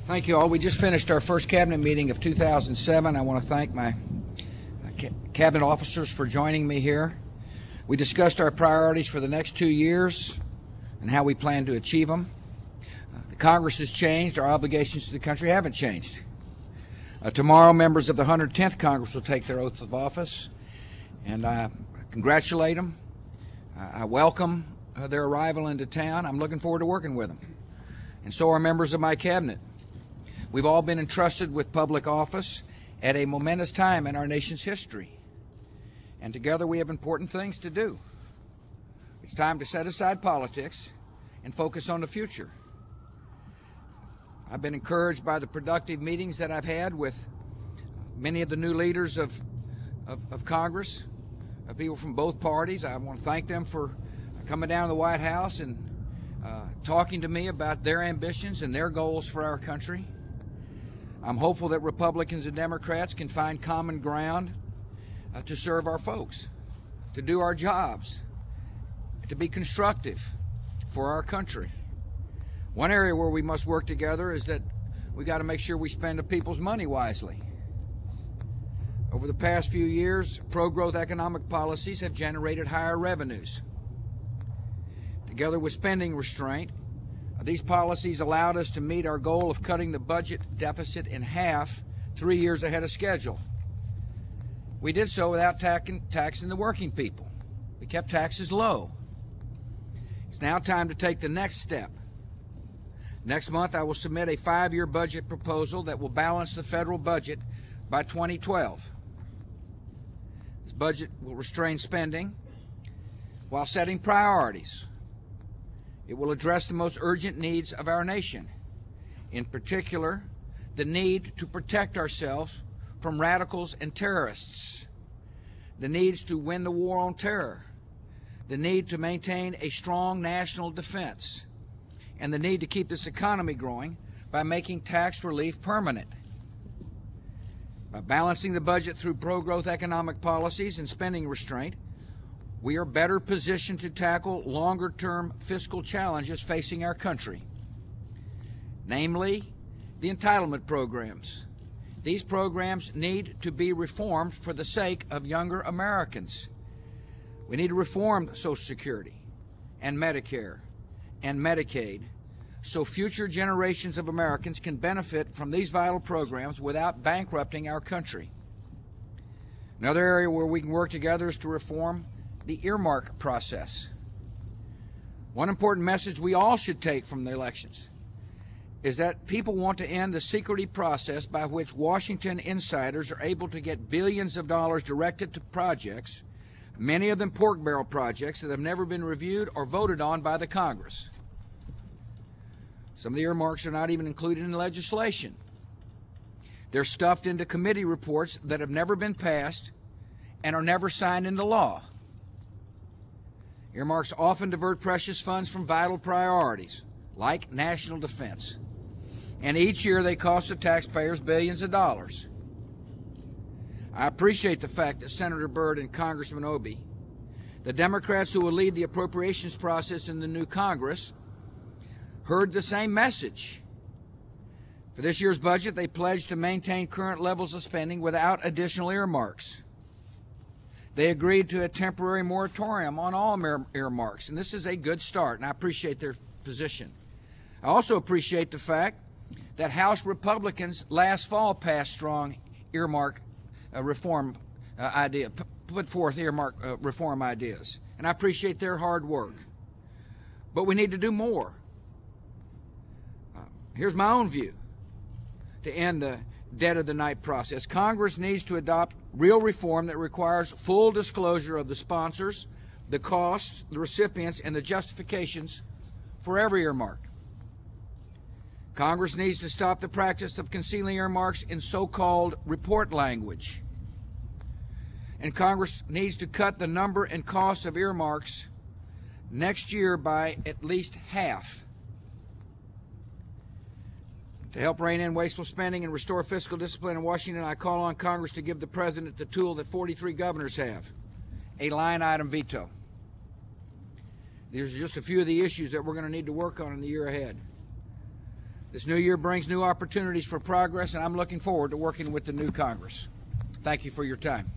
Thank you all. We just finished our first cabinet meeting of 2007. I want to thank my cabinet officers for joining me here. We discussed our priorities for the next 2 years and how we plan to achieve them. The Congress has changed. Our obligations to the country haven't changed. Tomorrow, members of the 110th Congress will take their oaths of office, and I congratulate them. I welcome their arrival into town. I'm looking forward to working with them, and so are members of my cabinet. We've all been entrusted with public office at a momentous time in our nation's history, and together we have important things to do. It's time to set aside politics and focus on the future. I've been encouraged by the productive meetings that I've had with many of the new leaders of Congress, people from both parties. I want to thank them for coming down to the White House and talking to me about their ambitions and their goals for our country. I'm hopeful that Republicans and Democrats can find common ground to serve our folks, to do our jobs, to be constructive for our country. One area where we must work together is that we got to make sure we spend the people's money wisely. Over the past few years, pro-growth economic policies have generated higher revenues. Together with spending restraint, these policies allowed us to meet our goal of cutting the budget deficit in half 3 years ahead of schedule. We did so without taxing the working people. We kept taxes low. It's now time to take the next step. Next month, I will submit a 5-year budget proposal that will balance the federal budget by 2012. This budget will restrain spending while setting priorities. It will address the most urgent needs of our nation, in particular, the need to protect ourselves from radicals and terrorists, the needs to win the war on terror, the need to maintain a strong national defense, and the need to keep this economy growing by making tax relief permanent. By balancing the budget through pro-growth economic policies and spending restraint, we are better positioned to tackle longer-term fiscal challenges facing our country, namely the entitlement programs. These programs need to be reformed for the sake of younger Americans. We need to reform Social Security and Medicare and Medicaid so future generations of Americans can benefit from these vital programs without bankrupting our country. Another area where we can work together is to reform the earmark process. One important message we all should take from the elections is that people want to end the secretive process by which Washington insiders are able to get billions of dollars directed to projects, many of them pork barrel projects that have never been reviewed or voted on by the Congress. Some of the earmarks are not even included in legislation. They're stuffed into committee reports that have never been passed and are never signed into law. Earmarks often divert precious funds from vital priorities, like national defense. And each year they cost the taxpayers billions of dollars. I appreciate the fact that Senator Byrd and Congressman Obey, the Democrats who will lead the appropriations process in the new Congress, heard the same message. For this year's budget, they pledged to maintain current levels of spending without additional earmarks. They agreed to a temporary moratorium on all earmarks, and this is a good start, and I appreciate their position. I also appreciate the fact that House Republicans last fall passed strong earmark reform put forth earmark reform ideas, and I appreciate their hard work. But we need to do more. Here's my own view to end the dead of the night process. Congress needs to adopt real reform that requires full disclosure of the sponsors, the costs, the recipients, and the justifications for every earmark. Congress needs to stop the practice of concealing earmarks in so-called report language. And Congress needs to cut the number and cost of earmarks next year by at least half. To help rein in wasteful spending and restore fiscal discipline in Washington, I call on Congress to give the President the tool that 43 governors have, a line item veto. These are just a few of the issues that we're going to need to work on in the year ahead. This new year brings new opportunities for progress, and I'm looking forward to working with the new Congress. Thank you for your time.